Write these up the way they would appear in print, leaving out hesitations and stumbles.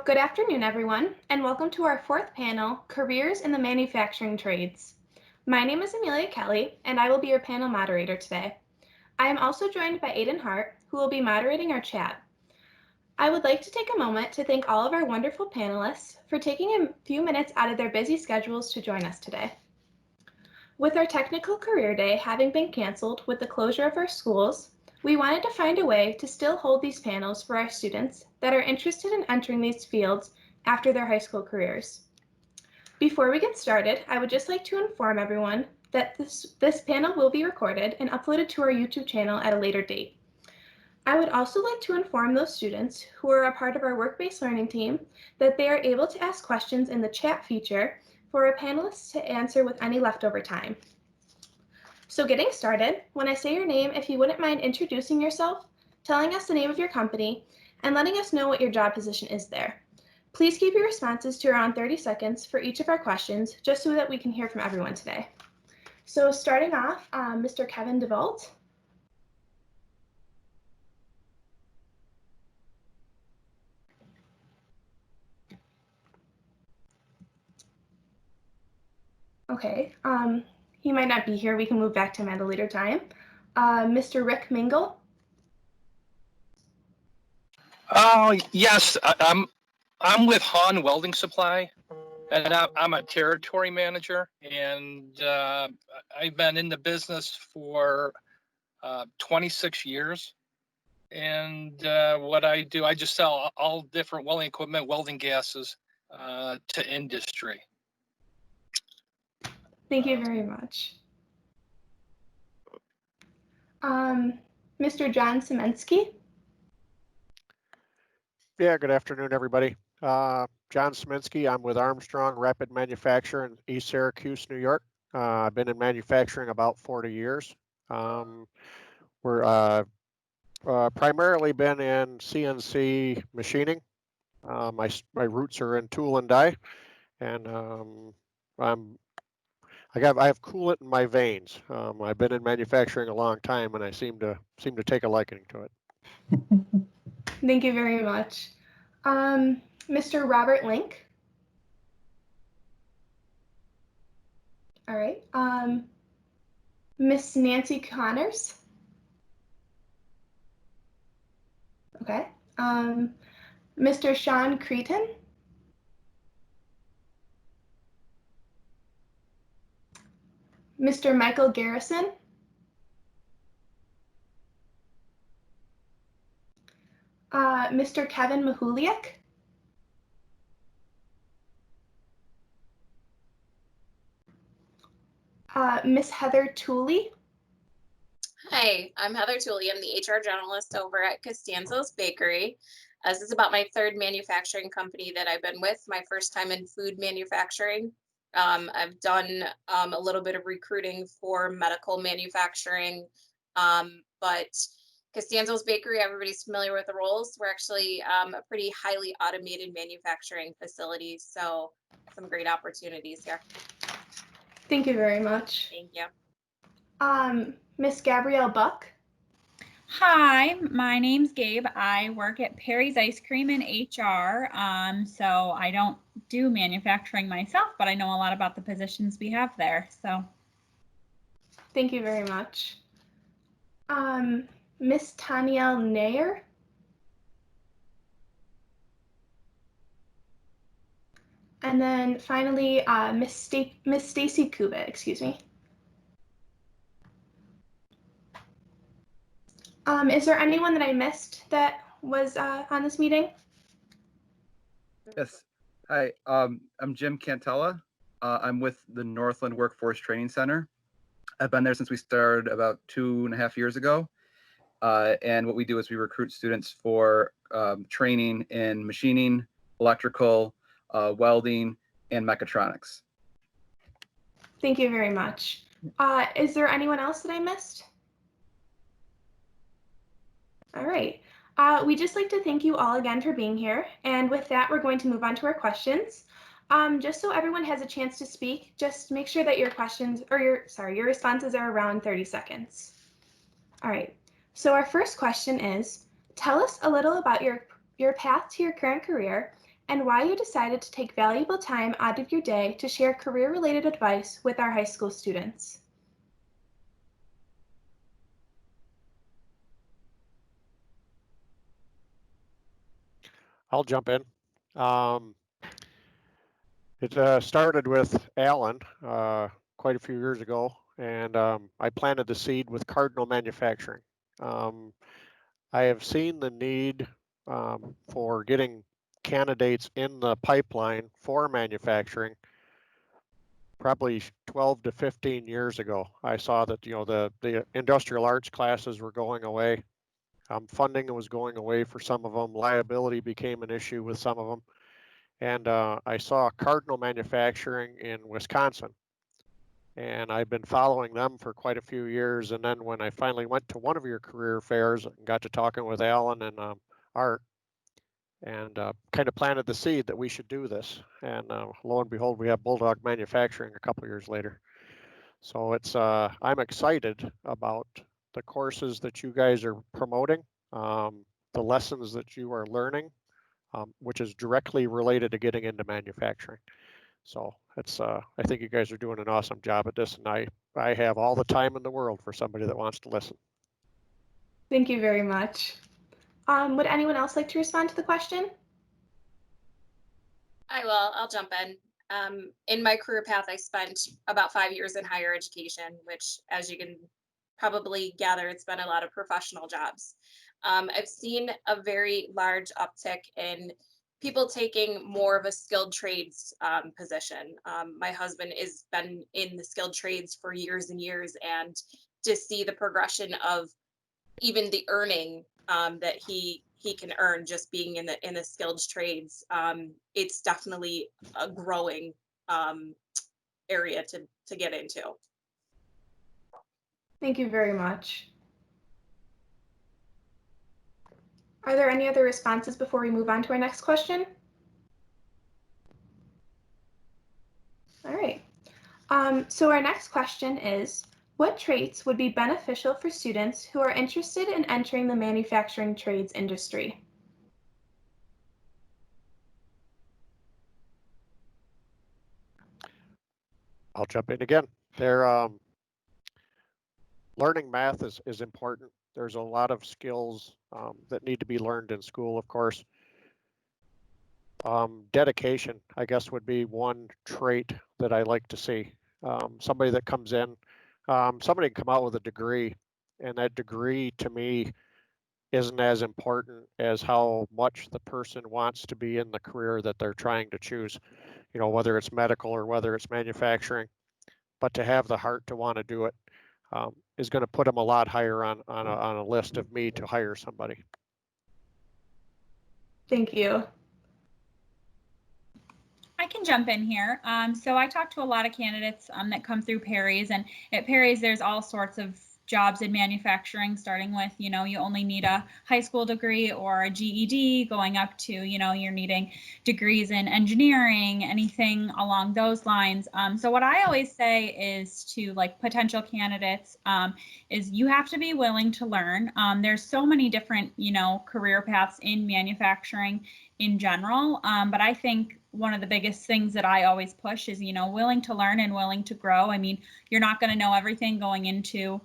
Good afternoon, everyone, and welcome to our fourth panel, Careers in the Manufacturing Trades. My name is Amelia Kelly, and I will be your panel moderator today. I am also joined by Alden Hart, who will be moderating our chat. I would like to take a moment to thank all of our wonderful panelists for taking a few minutes out of their busy schedules to join us today. With our technical career day having been canceled with the closure of our schools, we wanted to find a way to still hold these panels for our students that are interested in entering these fields after their high school careers. Before we get started, I would just like to inform everyone that this panel will be recorded and uploaded to our YouTube channel at a later date. I would also like to inform those students who are a part of our work-based learning team that they are able to ask questions in the chat feature for our panelists to answer with any leftover time. So getting started, when I say your name, if you wouldn't mind introducing yourself, telling us the name of your company, and letting us know what your job position is there. Please keep your responses to around 30 seconds for each of our questions, just so that we can hear from everyone today. So starting off, Mr. Kevin DeVault. Okay, he might not be here. We can move back to him at a later time. Mr. Rick Mingle. Oh yes, I'm with Haun Welding Supply, and I'm a territory manager, and I've been in the business for 26 years. And what I do, I just sell all different welding equipment, welding gases to industry. Thank you very much. Mr. John Sieminski. Yeah, good afternoon, everybody. John Sieminski. I'm with Armstrong Rapid Manufacture in East Syracuse, New York. I've been in manufacturing about 40 years. We're primarily been in CNC machining. My roots are in tool and die, and I have coolant in my veins. I've been in manufacturing a long time, and I seem to take a liking to it. Thank you very much. Mr. Robert Link. All right. Miss Nancy Connors. Okay. Mr. Sean Cretan. Mr. Michael Garrison. Mr. Kevin Mychajluk. Miss Heather Tooley. Hi, I'm Heather Tooley. I'm the HR generalist over at Costanzo's Bakery. This is about my third manufacturing company that I've been with, my first time in food manufacturing. I've done a little bit of recruiting for medical manufacturing, but Costanzo's Bakery, everybody's familiar with the roles. We're actually a pretty highly automated manufacturing facility, so some great opportunities here. Thank you very much. Thank you. Miss Gabrielle Buck. Hi, my name's Gabe. I work at Perry's Ice Cream in HR. So I don't do manufacturing myself, but I know a lot about the positions we have there. So thank you very much. Miss Tanielle Nair. And then finally, Miss Stacy Kuba, excuse me. Is there anyone that I missed that was on this meeting? Yes. Hi, I'm Jim Cantella. I'm with the Northland Workforce Training Center. I've been there since we started about 2.5 years ago. And what we do is we recruit students for training in machining, electrical, welding, and mechatronics. Thank you very much. Is there anyone else that I missed? All right. We'd just like to thank you all again for being here. And with that, we're going to move on to our questions. Just so everyone has a chance to speak, just make sure that your questions or your responses are around 30 seconds. All right. So our first question is, tell us a little about your path to your current career and why you decided to take valuable time out of your day to share career-related advice with our high school students. I'll jump in. It started with Allen quite a few years ago, and I planted the seed with Cardinal Manufacturing. I have seen the need for getting candidates in the pipeline for manufacturing probably 12 to 15 years ago. I saw that the industrial arts classes were going away. Funding was going away for some of them. Liability became an issue with some of them. And I saw Cardinal Manufacturing in Wisconsin. And I've been following them for quite a few years. And then when I finally went to one of your career fairs and got to talking with Alan and Art, and kind of planted the seed that we should do this. And lo and behold, we have Bulldog Manufacturing a couple of years later. So it's I'm excited about the courses that you guys are promoting, the lessons that you are learning, which is directly related to getting into manufacturing. So it's I think you guys are doing an awesome job at this, and I have all the time in the world for somebody that wants to listen. Thank you very much. Would anyone else like to respond to the question? I will. I'll jump in. In my career path, I spent about 5 years in higher education, which, as you can probably gather, it's been a lot of professional jobs. I've seen a very large uptick in people taking more of a skilled trades position. My husband has been in the skilled trades for years and years, and to see the progression of even the earning that he can earn just being in the skilled trades, it's definitely a growing area to get into. Thank you very much. Are there any other responses before we move on to our next question? All right. So our next question is, what traits would be beneficial for students who are interested in entering the manufacturing trades industry? I'll jump in again. They're learning math is important. There's a lot of skills that need to be learned in school, of course. Dedication, I guess, would be one trait that I like to see. Somebody that comes in, somebody can come out with a degree, and that degree to me isn't as important as how much the person wants to be in the career that they're trying to choose, whether it's medical or whether it's manufacturing. But to have the heart to want to do it is going to put them a lot higher on a list of me to hire somebody. Thank you. I can jump in here. So I talk to a lot of candidates that come through Perry's, and at Perry's there's all sorts of jobs in manufacturing, starting with, you only need a high school degree or a GED, going up to, you're needing degrees in engineering, anything along those lines. So what I always say is to potential candidates is you have to be willing to learn. There's so many different, career paths in manufacturing in general. But I think one of the biggest things that I always push is, willing to learn and willing to grow. I mean, you're not going to know everything going into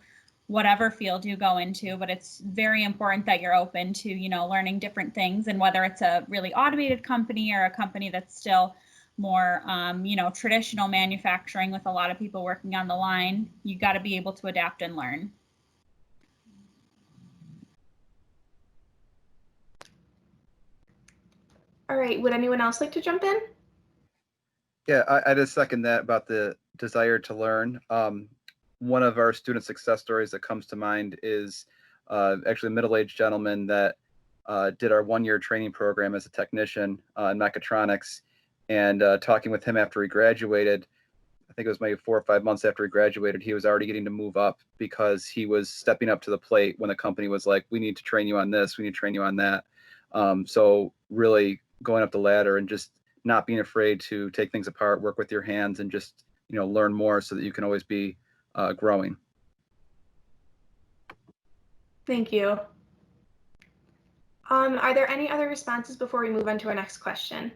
whatever field you go into, but it's very important that you're open to, learning different things. And whether it's a really automated company or a company that's still more, traditional manufacturing with a lot of people working on the line, you got to be able to adapt and learn. All right, would anyone else like to jump in? Yeah, I just second that about the desire to learn. One of our student success stories that comes to mind is actually a middle-aged gentleman that did our one-year training program as a technician in mechatronics. And talking with him after he graduated, I think it was maybe 4 or 5 months after he graduated, he was already getting to move up because he was stepping up to the plate when the company was like, we need to train you on this, we need to train you on that. So really going up the ladder and just not being afraid to take things apart, work with your hands, and just learn more so that you can always be growing. Thank you. Are there any other responses before we move on to our next question?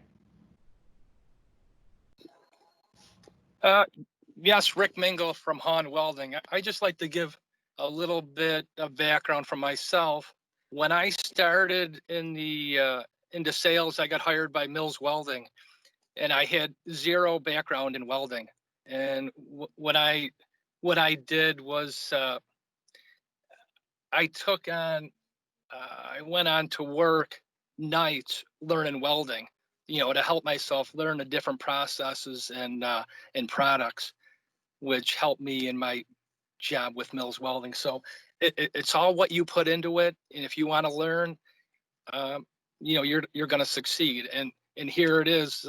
Yes, Rick Mingle from Haun Welding. I just like to give a little bit of background from myself. When I started in the into sales, I got hired by Mills Welding, and I had zero background in welding. And what I did was I took on I went on to work nights learning welding, to help myself learn the different processes and products, which helped me in my job with Mills Welding. So it's all what you put into it, and if you want to learn, you're going to succeed. And here it is,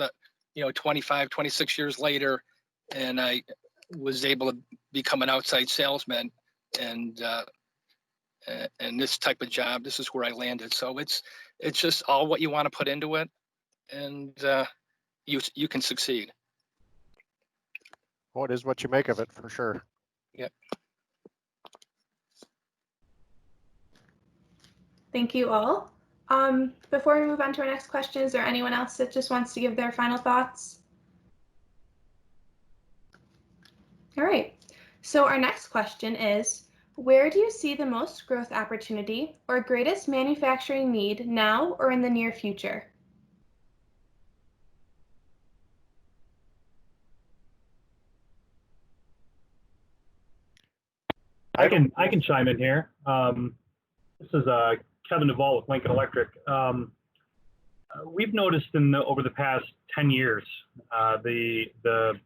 25, 26 years later, and I was able to become an outside salesman, and this type of job, this is where I landed. So it's just all what you want to put into it, and you can succeed. Well, it is what you make of it, for sure. Yep. Thank you all. Before we move on to our next question, is there anyone else that just wants to give their final thoughts? All right. So our next question is, where do you see the most growth opportunity or greatest manufacturing need now or in the near future? I can chime in here. This is Kevin DeVault with Lincoln Electric. We've noticed over the past 10 years the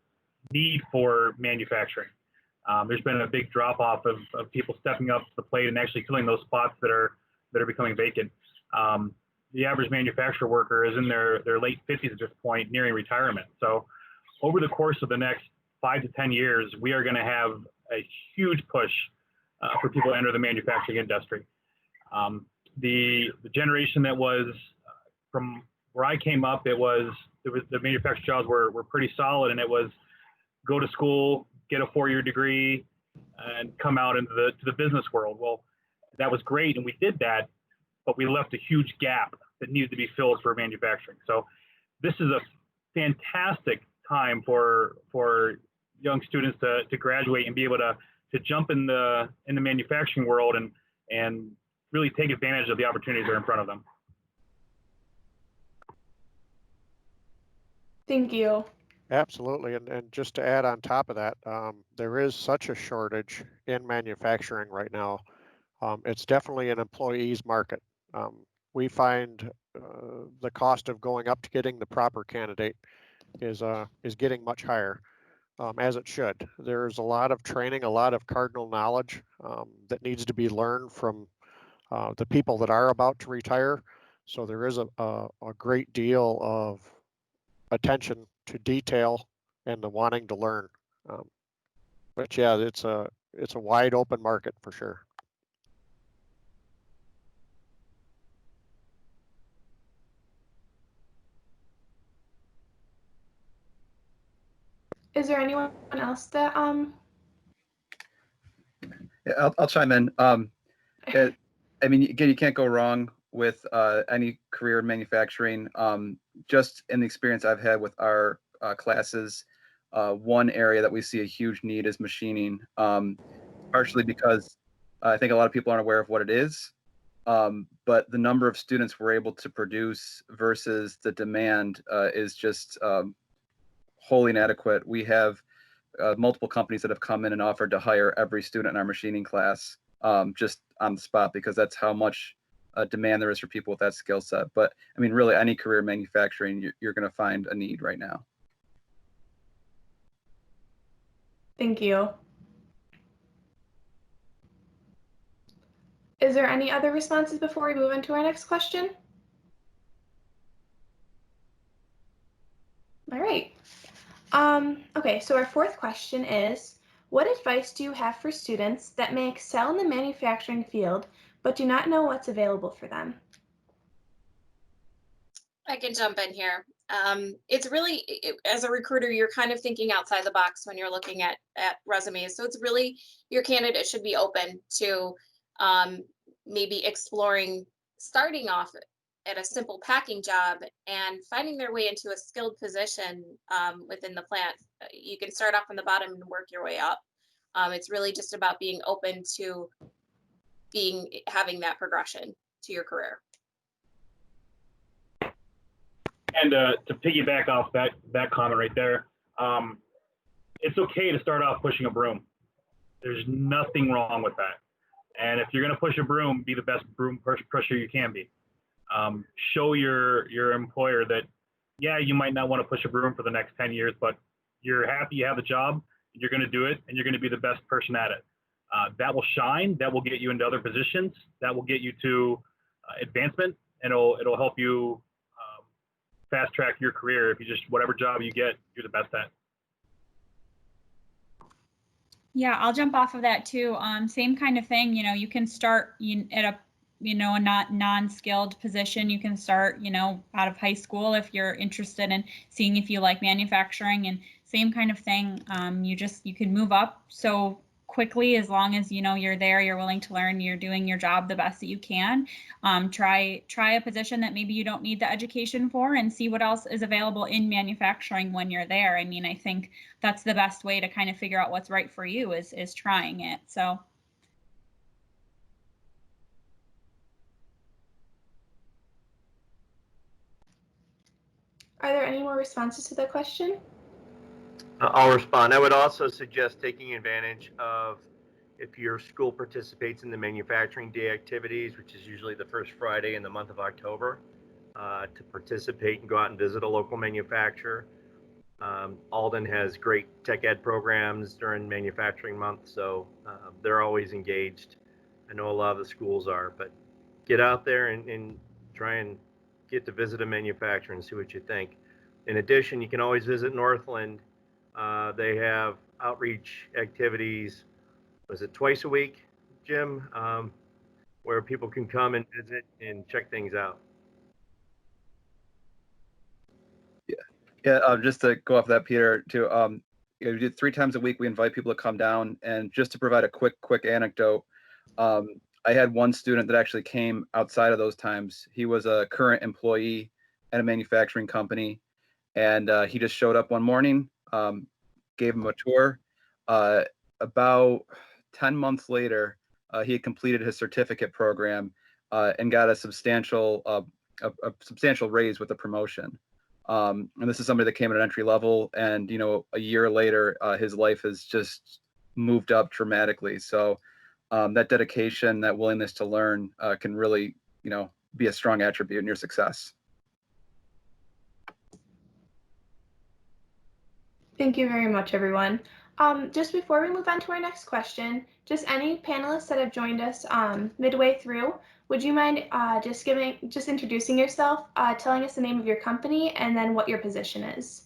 need for manufacturing. There's been a big drop off of people stepping up to the plate and actually filling those spots that are becoming vacant. The average manufacturer worker is in their late 50s at this point, nearing retirement. So over the course of the next 5 to 10 years, we are going to have a huge push for people to enter the manufacturing industry. The generation that was from where I came up, the manufacturing jobs were pretty solid, and it was go to school, get a 4-year degree, and come out into the business world. Well, that was great, and we did that, but we left a huge gap that needed to be filled for manufacturing. So this is a fantastic time for young students to graduate and be able to jump in the manufacturing world and really take advantage of the opportunities that are in front of them. Thank you. Absolutely. And just to add on top of that, there is such a shortage in manufacturing right now. It's definitely an employee's market. We find the cost of going up to getting the proper candidate is getting much higher, as it should. There's a lot of training, a lot of cardinal knowledge that needs to be learned from the people that are about to retire. So there is a great deal of attention to detail and the wanting to learn. But yeah, it's a wide open market for sure. Is there anyone else that Yeah, I'll chime in. I mean, again, you can't go wrong with any career in manufacturing. Just in the experience I've had with our classes, one area that we see a huge need is machining, partially because I think a lot of people aren't aware of what it is, but the number of students we're able to produce versus the demand is just wholly inadequate. We have multiple companies that have come in and offered to hire every student in our machining class just on the spot, because that's how much demand there is for people with that skill set. But I mean, really, any career in manufacturing, you're going to find a need right now. Thank you. Is there any other responses before we move into our next question? All right. Okay, so our fourth question is, what advice do you have for students that may excel in the manufacturing field but do not know what's available for them? I can jump in here. It's really, as a recruiter, you're kind of thinking outside the box when you're looking at resumes. So it's really, your candidate should be open to maybe exploring starting off at a simple packing job and finding their way into a skilled position within the plant. You can start off from the bottom and work your way up. It's really just about being open to having that progression to your career. And to piggyback off that comment right there, it's okay to start off pushing a broom. There's nothing wrong with that. And if you're going to push a broom, be the best broom pusher you can be. Show your employer that, yeah, you might not want to push a broom for the next 10 years, but you're happy you have the job, you're going to do it, and you're going to be the best person at it. That will shine, that will get you into other positions, that will get you to advancement, and it'll help you fast track your career. If you just, whatever job you get, you're the best at. Yeah, I'll jump off of that too. Same kind of thing. You can start at a a not non-skilled position. You can start out of high school if you're interested in seeing if you like manufacturing, and same kind of thing. You can move up so quickly as long as you're there, you're willing to learn, you're doing your job the best that you can. Try a position that maybe you don't need the education for, and see what else is available in manufacturing when you're there. I mean, I think that's the best way to kind of figure out what's right for you is trying it. So. Are there any more responses to that question? I'll respond. I would also suggest taking advantage of, if your school participates in the manufacturing day activities, which is usually the first Friday in the month of October, to participate and go out and visit a local manufacturer. Alden has great tech ed programs during manufacturing month, so they're always engaged. I know a lot of the schools are, but get out there and try and get to visit a manufacturer and see what you think. In addition, you can always visit Northland. They have outreach activities, was it twice a week, Jim, where people can come and visit and check things out. Yeah. Just to go off that, Peter, too. We did 3 times a week. We invite people to come down, and just to provide a quick anecdote. I had one student that actually came outside of those times. He was a current employee at a manufacturing company, and he just showed up one morning, gave him a tour. About 10 months later, he had completed his certificate program and got a substantial raise with a promotion. And this is somebody that came at an entry level, and a year later, his life has just moved up dramatically. So that dedication, that willingness to learn can really, be a strong attribute in your success. Thank you very much, everyone. Just before we move on to our next question, just any panelists that have joined us midway through, would you mind just introducing yourself, telling us the name of your company, and then what your position is?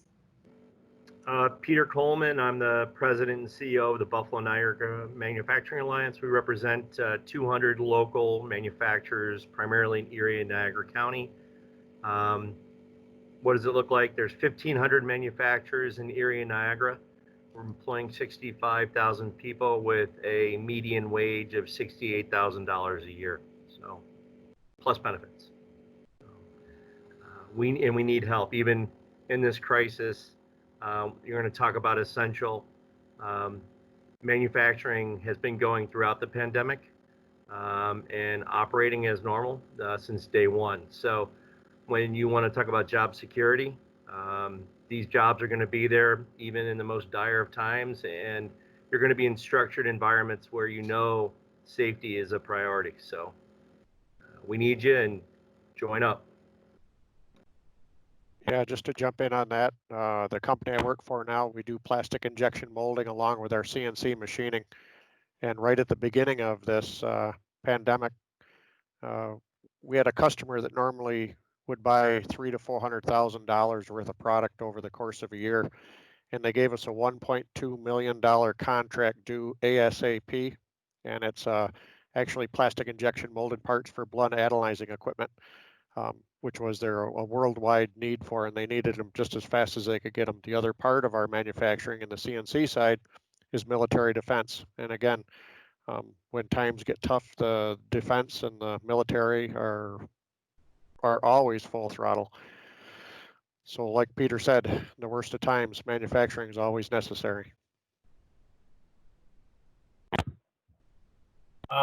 Peter Coleman. I'm the president and CEO of the Buffalo Niagara Manufacturing Alliance. We represent 200 local manufacturers, primarily in Erie and Niagara County. What does it look like? There's 1,500 manufacturers in Erie and Niagara. We're employing 65,000 people with a median wage of $68,000 a year, so plus benefits. We need help even in this crisis. You're going to talk about essential. Manufacturing has been going throughout the pandemic and operating as normal since day one. So when you want to talk about job security, these jobs are going to be there even in the most dire of times, and you're going to be in structured environments where safety is a priority. So we need you, and join up. Yeah, just to jump in on that, the company I work for now, we do plastic injection molding along with our CNC machining. And right at the beginning of this pandemic, we had a customer that normally would buy $300,000 to $400,000 worth of product over the course of a year, and they gave us a $1.2 million contract due ASAP, and it's actually plastic injection molded parts for blood analyzing equipment, which was there a worldwide need for, and they needed them just as fast as they could get them. The other part of our manufacturing in the CNC side is military defense, and again, when times get tough, the defense and the military are are always full throttle. So like Peter said, the worst of times, manufacturing is always necessary.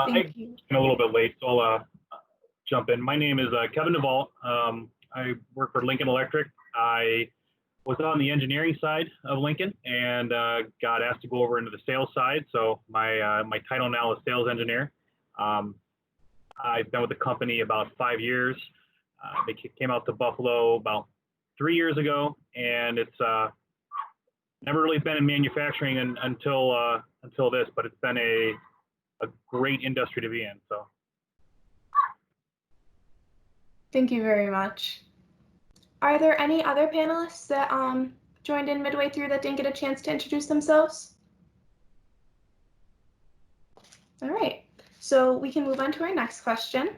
Thank you. I'm a little bit late, so I'll jump in. My name is Kevin DeVault. I work for Lincoln Electric. I was on the engineering side of Lincoln and got asked to go over into the sales side. So my title now is sales engineer. I've been with the company about 5 years. They came out to Buffalo about 3 years ago, and it's never really been in manufacturing until this, but it's been a great industry to be in. So. Thank you very much. Are there any other panelists that joined in midway through that didn't get a chance to introduce themselves? All right, so we can move on to our next question.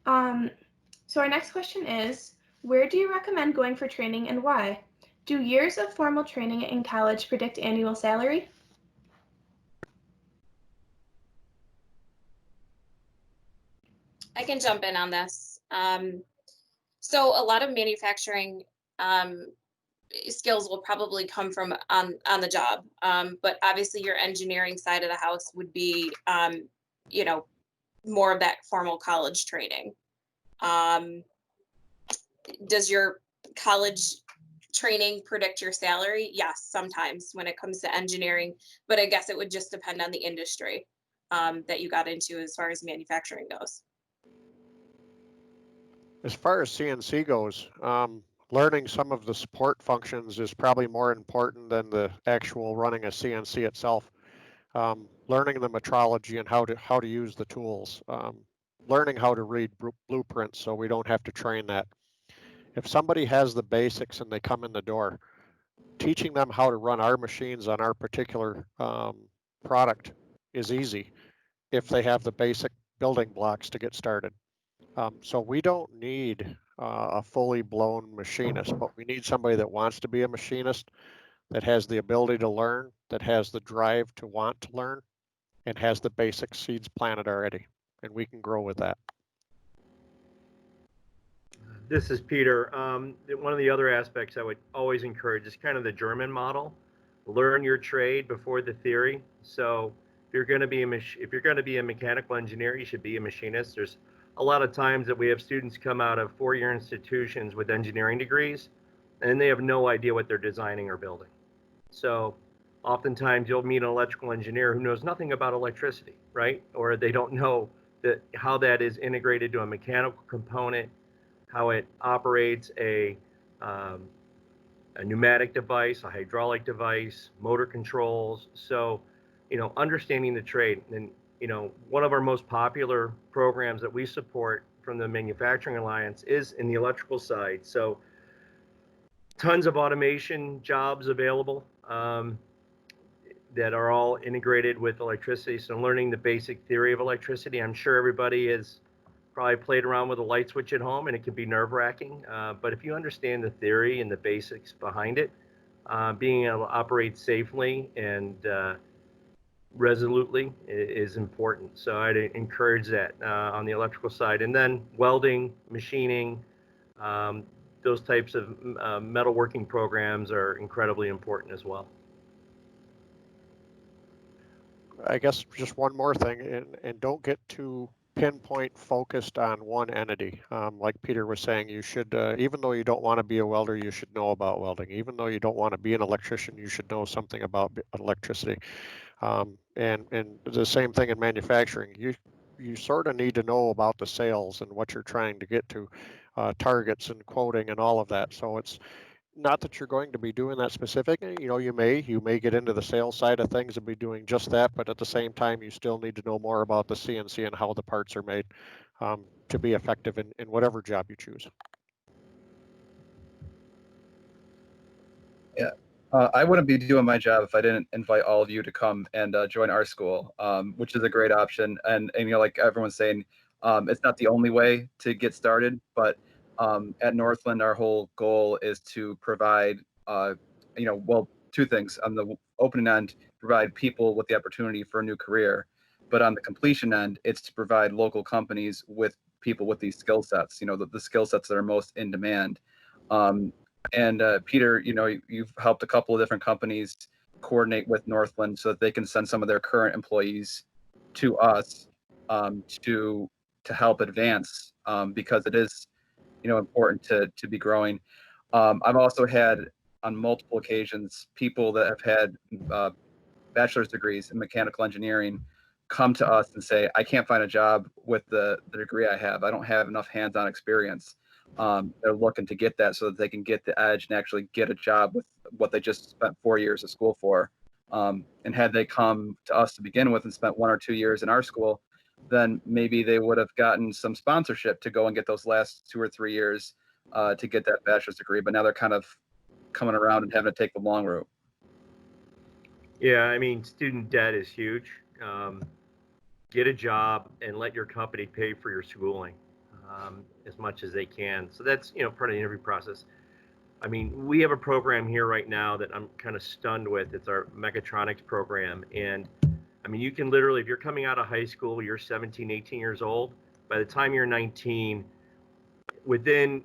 So our next question is, where do you recommend going for training and why? Do years of formal training in college predict annual salary? I can jump in on this. So a lot of manufacturing skills will probably come from on the job, but obviously your engineering side of the house would be, you know, more of that formal college training. Does your college training predict your salary? Yes, sometimes when it comes to engineering, but I guess it would just depend on the industry that you got into as far as manufacturing goes. As far as CNC goes, learning some of the support functions is probably more important than the actual running a CNC itself. Learning the metrology and how to use the tools. Learning how to read blueprints so we don't have to train that. If somebody has the basics and they come in the door, teaching them how to run our machines on our particular product is easy if they have the basic building blocks to get started. So we don't need a fully blown machinist, but we need somebody that wants to be a machinist, that has the ability to learn, that has the drive to want to learn, and has the basic seeds planted already, and we can grow with that. This is Peter. One of the other aspects I would always encourage is kind of the German model. Learn your trade before the theory. So if you're going to be a mechanical engineer, you should be a machinist. There's a lot of times that we have students come out of four-year institutions with engineering degrees, and they have no idea what they're designing or building. So oftentimes you'll meet an electrical engineer who knows nothing about electricity, right? Or they don't know how that is integrated to a mechanical component, how it operates a pneumatic device, a hydraulic device, motor controls. So, understanding the trade. And, one of our most popular programs that we support from the Manufacturing Alliance is in the electrical side. So tons of automation jobs available that are all integrated with electricity. So learning the basic theory of electricity. I'm sure everybody has probably played around with a light switch at home, and it can be nerve-wracking. But if you understand the theory and the basics behind it, being able to operate safely and resolutely is important. So I'd encourage that on the electrical side. And then welding, machining, those types of metalworking programs are incredibly important as well. I guess just one more thing, and don't get too pinpoint focused on one entity. Like Peter was saying, you should, even though you don't want to be a welder, you should know about welding. Even though you don't want to be an electrician, you should know something about electricity. And the same thing in manufacturing. You sort of need to know about the sales and what you're trying to get to, targets and quoting and all of that. So it's not that you're going to be doing that specifically. You may get into the sales side of things and be doing just that, but at the same time, you still need to know more about the CNC and how the parts are made to be effective in whatever job you choose. Yeah. I wouldn't be doing my job if I didn't invite all of you to come and join our school, which is a great option. And like everyone's saying, it's not the only way to get started, but at Northland, our whole goal is to provide, two things. On the opening end, provide people with the opportunity for a new career, but on the completion end, it's to provide local companies with people with these skill sets, the skill sets that are most in demand. And Peter, you've helped a couple of different companies coordinate with Northland so that they can send some of their current employees to us to help advance, because it is important to be growing. I've also had on multiple occasions people that have had bachelor's degrees in mechanical engineering come to us and say, I can't find a job with the degree I have. I don't have enough hands-on experience. They're looking to get that so that they can get the edge and actually get a job with what they just spent 4 years of school for. And had they come to us to begin with and spent 1 or 2 years in our school, then maybe they would have gotten some sponsorship to go and get those last 2 or 3 years to get that bachelor's degree. But now they're kind of coming around and having to take the long route. Yeah, I mean, student debt is huge. Get a job and let your company pay for your schooling as much as they can. So that's, part of the interview process. I mean, we have a program here right now that I'm kind of stunned with. It's our mechatronics program. And I mean, you can literally, if you're coming out of high school, you're 17, 18 years old. By the time you're 19, within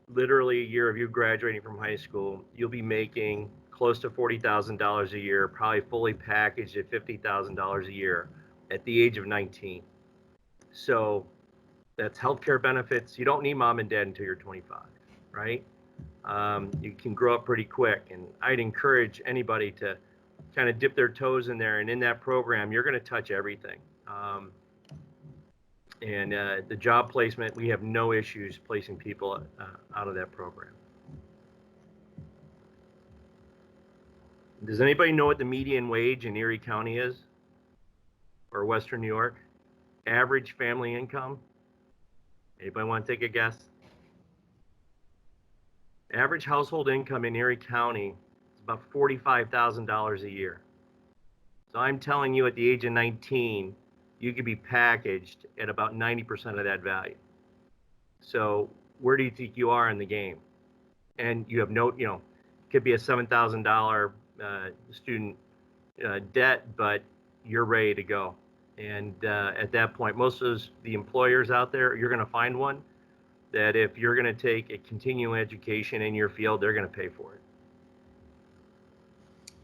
literally a year of you graduating from high school, you'll be making close to $40,000 a year, probably fully packaged at $50,000 a year at the age of 19. So that's healthcare benefits. You don't need mom and dad until you're 25, right? You can grow up pretty quick. And I'd encourage anybody to kind of dip their toes in there. And in that program, you're going to touch everything. And the job placement, we have no issues placing people out of that program. Does anybody know what the median wage in Erie County is? Or Western New York? Average family income? Anybody want to take a guess? Average household income in Erie County is about $45,000 a year. So I'm telling you, at the age of 19, you could be packaged at about 90% of that value. So where do you think you are in the game? And you have no, could be a $7,000 student debt, but you're ready to go. And at that point, most of the employers out there, you're going to find one that if you're going to take a continuing education in your field, they're going to pay for it.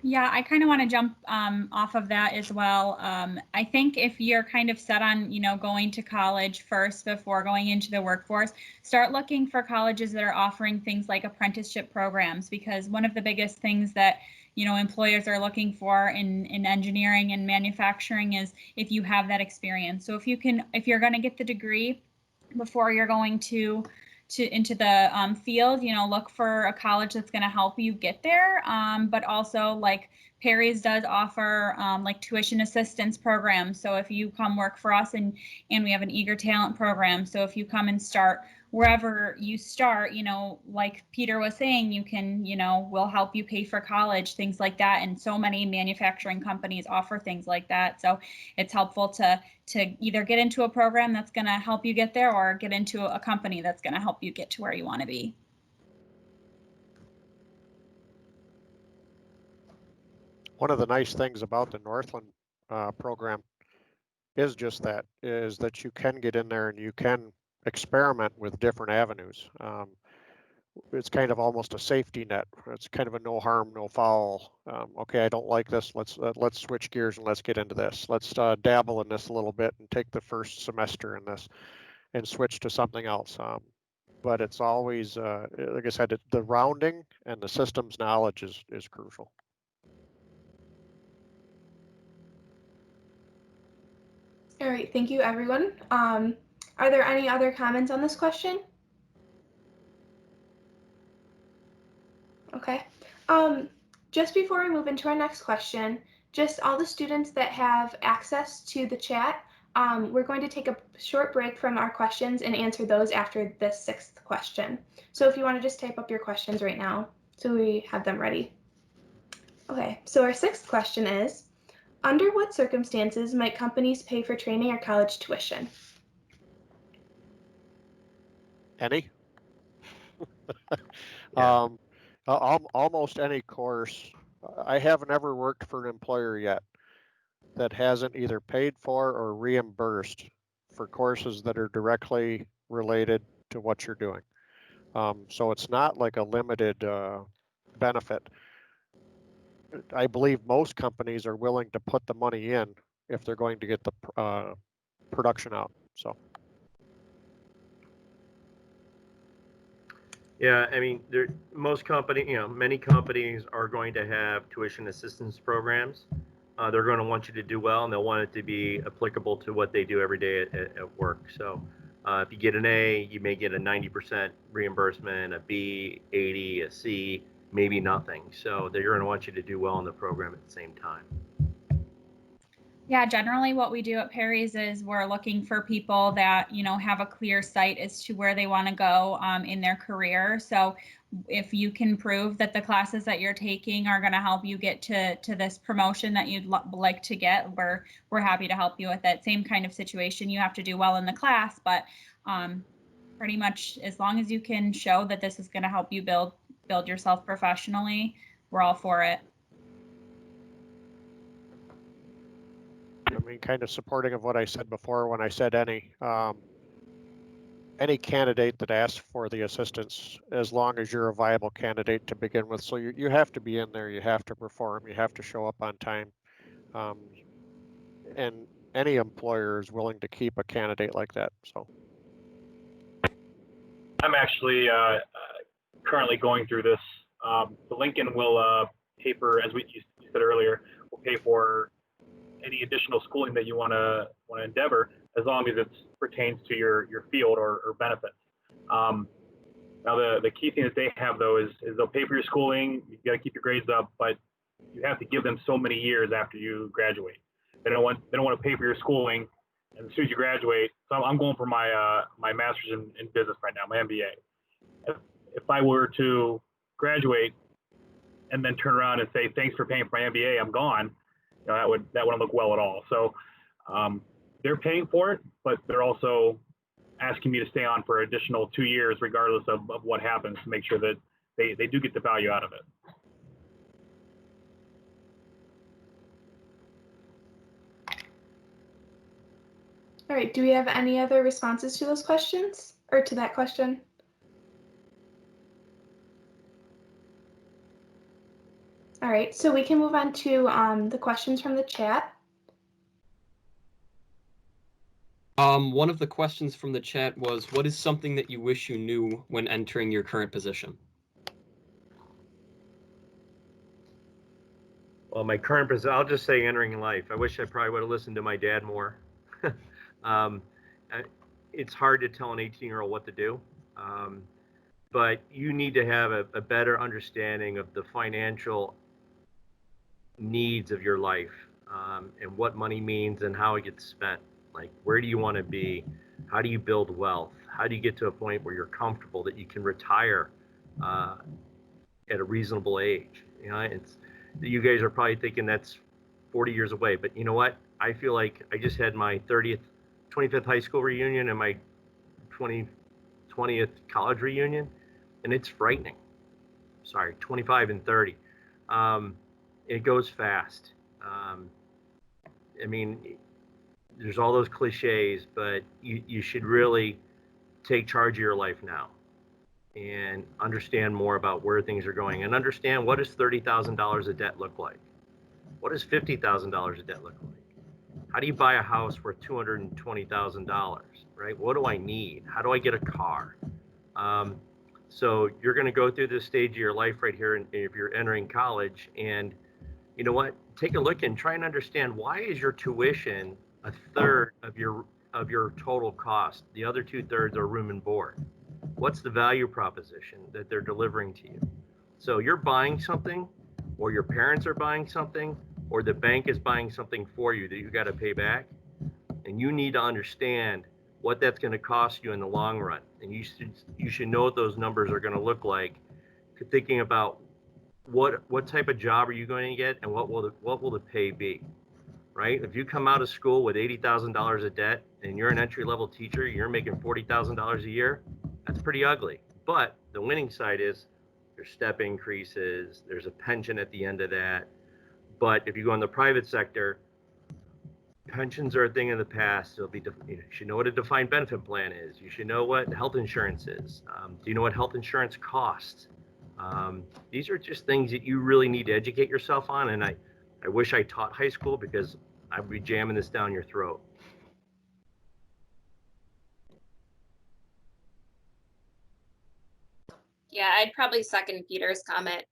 Yeah, I kind of want to jump off of that as well. I think if you're kind of set on, going to college first before going into the workforce, start looking for colleges that are offering things like apprenticeship programs, because one of the biggest things that employers are looking for in engineering and manufacturing is if you have that experience. So if you're going to get the degree before you're going into the field, look for a college that's going to help you get there. But also, like Perry's does offer like tuition assistance programs. So if you come work for us, and we have an eager talent program. So if you come and start wherever you start, like Peter was saying, you can, we'll help you pay for college, things like that. And so many manufacturing companies offer things like that. So it's helpful to either get into a program that's going to help you get there, or get into a company that's going to help you get to where you want to be. One of the nice things about the Northland program is just that, is that you can get in there and you can experiment with different avenues. It's kind of almost a safety net. It's kind of a no harm, no foul. Okay, I don't like this. Let's switch gears and let's get into this. Let's dabble in this a little bit and take the first semester in this and switch to something else. But it's always, like I said, the rounding and the systems knowledge is crucial. All right, thank you, everyone. Are there any other comments on this question? Okay. Just before we move into our next question, just all the students that have access to the chat, we're going to take a short break from our questions and answer those after this sixth question. So if you want to just type up your questions right now so we have them ready. Okay, so our sixth question is, under what circumstances might companies pay for training or college tuition? Any? Yeah. Almost any course. I haven't ever worked for an employer yet that hasn't either paid for or reimbursed for courses that are directly related to what you're doing. So it's not like a limited benefit. I believe most companies are willing to put the money in if they're going to get the production out. So. Yeah, I mean, many companies are going to have tuition assistance programs. They're going to want you to do well, and they'll want it to be applicable to what they do every day at work. So if you get an A, you may get a 90% reimbursement, a B, 80, a C, maybe nothing. So they're going to want you to do well in the program at the same time. Yeah, generally what we do at Perry's is we're looking for people that, have a clear sight as to where they want to go in their career. So if you can prove that the classes that you're taking are going to help you get to this promotion that you'd like to get, we're happy to help you with that. Same kind of situation. You have to do well in the class, but pretty much as long as you can show that this is going to help you build yourself professionally, we're all for it. I mean, kind of supporting of what I said before when I said any candidate that asks for the assistance, as long as you're a viable candidate to begin with. So you have to be in there, you have to perform, you have to show up on time. And any employer is willing to keep a candidate like that. So I'm actually currently going through this. The Lincoln will pay for, as you said earlier, will pay for any additional schooling that you want to endeavor, as long as it pertains to your field or benefits. Now the key thing that they have though is they'll pay for your schooling. You got to keep your grades up, but you have to give them so many years after you graduate. They don't want to pay for your schooling, and as soon as you graduate. So I'm going for my my master's in business right now, my MBA. If I were to graduate and then turn around and say thanks for paying for my MBA, I'm gone. That wouldn't look well at all. So they're paying for it, but they're also asking me to stay on for additional 2 years, regardless of what happens, to make sure that they do get the value out of it. All right, do we have any other responses to those questions or to that question? All right, so we can move on to the questions from the chat. One of the questions from the chat was, what is something that you wish you knew when entering your current position? Well, my current position, I'll just say entering life. I wish I probably would have listened to my dad more. It's hard to tell an 18-year-old what to do, but you need to have a better understanding of the financial needs of your life, and what money means and how it gets spent. Like, where do you want to be? How do you build wealth? How do you get to a point where you're comfortable that you can retire at a reasonable age? You guys are probably thinking that's 40 years away, but you know what? I feel like I just had my 25th high school reunion and my 20th college reunion, and it's frightening. Sorry, 25 and 30. It goes fast. I mean, there's all those cliches, but you should really take charge of your life now and understand more about where things are going, and understand, what does $30,000 of debt look like? What does $50,000 of debt look like? How do you buy a house worth $220,000, right? What do I need? How do I get a car? So you're going to go through this stage of your life right here, and if you're entering college, and you know what? Take a look and try and understand, why is your tuition a third of your total cost? The other 2/3 are room and board. What's the value proposition that they're delivering to you? So you're buying something, or your parents are buying something, or the bank is buying something for you that you got to pay back, and you need to understand what that's going to cost you in the long run. And you should know what those numbers are going to look like, thinking about what type of job are you going to get, and what will the pay be, right? If you come out of school with $80,000 of debt and you're an entry-level teacher, you're making $40,000 a year, that's pretty ugly. But the winning side is there's step increases, there's a pension at the end of that. But if you go in the private sector, Pensions are a thing of the past. It'll be, you should know what a defined benefit plan is. You should know what health insurance is. Do you know what health insurance costs? These are just things that you really need to educate yourself on. And I wish I taught high school, because I'd be jamming this down your throat. Yeah, I'd probably second Peter's comment.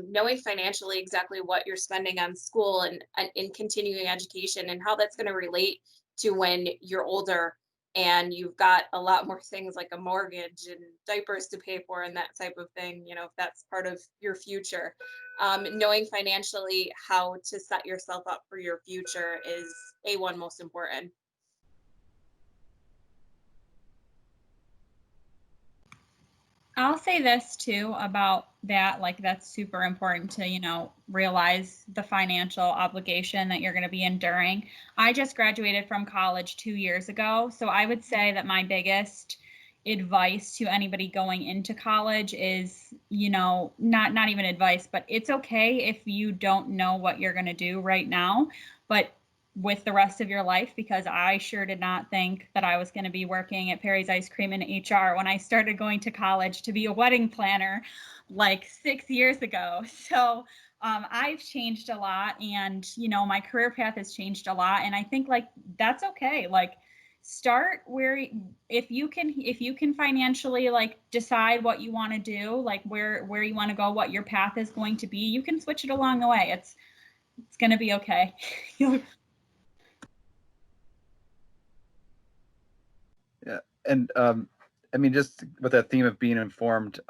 Knowing financially exactly what you're spending on school and in continuing education, and how that's going to relate to when you're older and you've got a lot more things like a mortgage and diapers to pay for and that type of thing, if that's part of your future. Knowing financially how to set yourself up for your future is A1 most important. I'll say this too about that, like that's super important to, realize the financial obligation that you're going to be enduring. I just graduated from college 2 years ago, so I would say that my biggest advice to anybody going into college is, not even advice, but it's okay if you don't know what you're going to do right now, but with the rest of your life, because I sure did not think that I was going to be working at Perry's Ice Cream in HR when I started going to college to be a wedding planner like 6 years ago. So I've changed a lot, and my career path has changed a lot, and I think like that's okay. Like start where, if you can financially like decide what you want to do, like where you want to go, what your path is going to be, you can switch it along the way. It's going to be okay. Yeah, and I mean, just with that theme of being informed,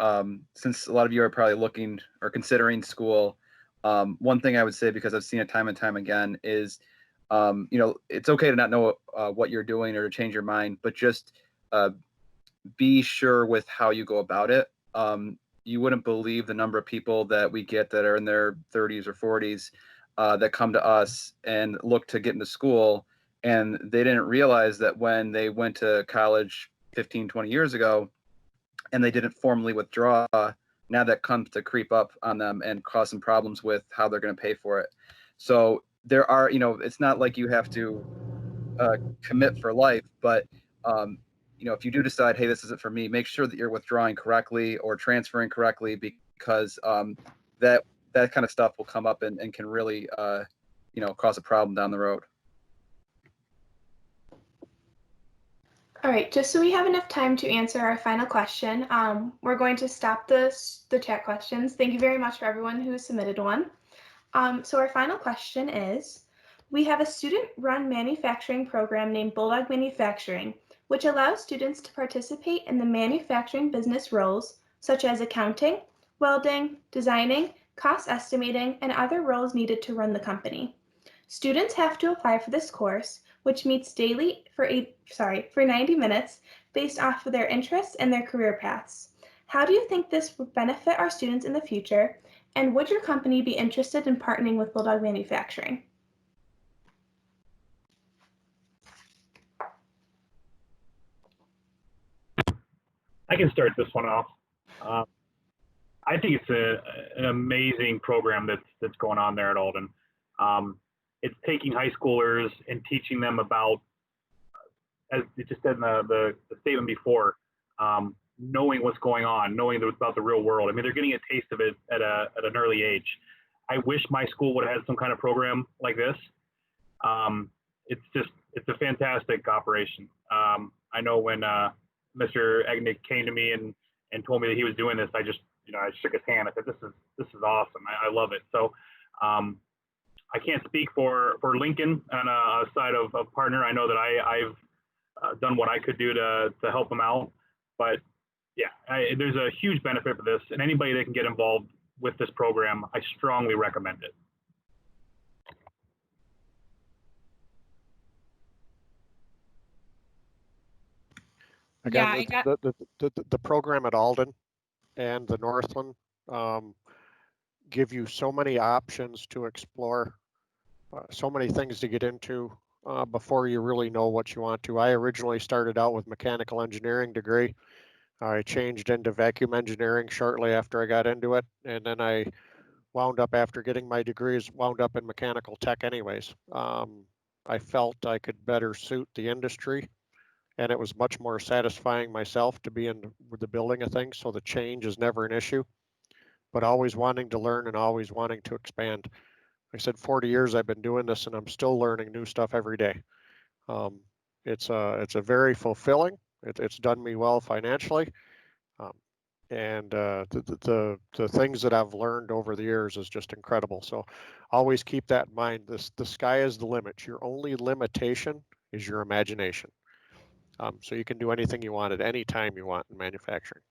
since a lot of you are probably looking or considering school, one thing I would say, because I've seen it time and time again, is it's okay to not know what you're doing or to change your mind, but just be sure with how you go about it. You wouldn't believe the number of people that we get that are in their 30s or 40s that come to us and look to get into school, and they didn't realize that when they went to college 15, 20 years ago and they didn't formally withdraw, now that comes to creep up on them and cause some problems with how they're going to pay for it. So there are, it's not like you have to commit for life, but if you do decide, hey, this isn't for me, make sure that you're withdrawing correctly or transferring correctly, because that kind of stuff will come up and can really cause a problem down the road. All right, just so we have enough time to answer our final question, we're going to stop the chat questions. Thank you very much for everyone who submitted one. So our final question is, we have a student-run manufacturing program named Bulldog Manufacturing, which allows students to participate in the manufacturing business roles, such as accounting, welding, designing, cost estimating, and other roles needed to run the company. Students have to apply for this course, which meets daily for 90 minutes based off of their interests and their career paths. How do you think this would benefit our students in the future? And would your company be interested in partnering with Bulldog Manufacturing? I can start this one off. I think it's an amazing program that's going on there at Alden. It's taking high schoolers and teaching them about, as it just said in the statement before, knowing what's going on, knowing about the real world. I mean, they're getting a taste of it at an early age. I wish my school would have had some kind of program like this. It's a fantastic operation. I know when Mr. Egnick came to me and told me that he was doing this, I just, I shook his hand. I said, this is awesome. I love it. So I can't speak for Lincoln on a side of partner. I know that I've done what I could do to help them out, but yeah, there's a huge benefit for this, and anybody that can get involved with this program, I strongly recommend it. Again, Yeah, the program at Alden and the Northland give you so many options to explore, so many things to get into before you really know what you want to. I originally started out with mechanical engineering degree. I changed into vacuum engineering shortly after I got into it, and then I wound up, after getting my degrees, wound up in mechanical tech anyways. I felt I could better suit the industry, and it was much more satisfying myself to be in the building of things. So the change is never an issue, but always wanting to learn and always wanting to expand. Like I said, 40 years I've been doing this, and I'm still learning new stuff every day. It's a very fulfilling. It's done me well financially, and the things that I've learned over the years is just incredible. So always keep that in mind. The sky is the limit. Your only limitation is your imagination. So you can do anything you want at any time you want in manufacturing.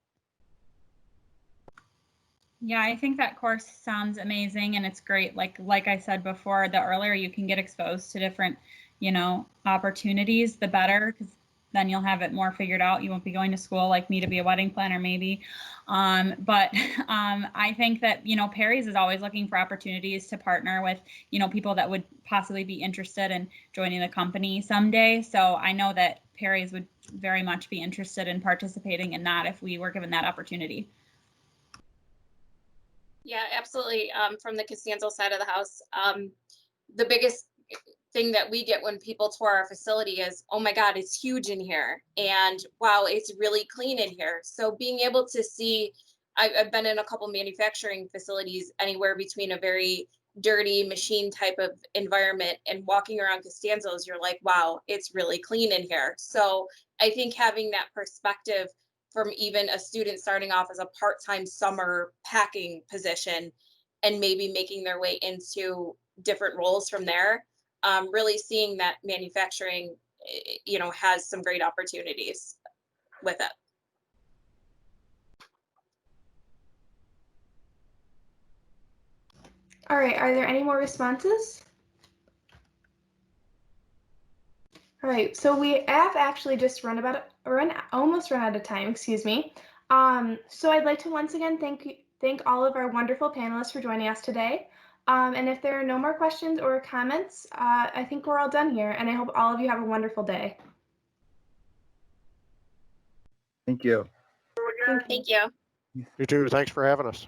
Yeah, I think that course sounds amazing, and it's great. Like I said before, the earlier you can get exposed to different, opportunities, the better, because then you'll have it more figured out. You won't be going to school like me to be a wedding planner, maybe. But I think that, Perry's is always looking for opportunities to partner with, people that would possibly be interested in joining the company someday. So I know that Perry's would very much be interested in participating in that if we were given that opportunity. Yeah, absolutely. From the Costanzo side of the house, the biggest thing that we get when people tour our facility is, oh my God, it's huge in here. And wow, it's really clean in here. So being able to see, I've been in a couple manufacturing facilities anywhere between a very dirty machine type of environment and walking around Costanzo's, you're like, wow, it's really clean in here. So I think having that perspective from even a student starting off as a part-time summer packing position and maybe making their way into different roles from there, really seeing that manufacturing, has some great opportunities with it. All right, are there any more responses? All right, so we have actually just almost run out of time, excuse me. So I'd like to once again thank all of our wonderful panelists for joining us today. And if there are no more questions or comments, I think we're all done here, and I hope all of you have a wonderful day. Thank you. Thank you. You too. Thanks for having us.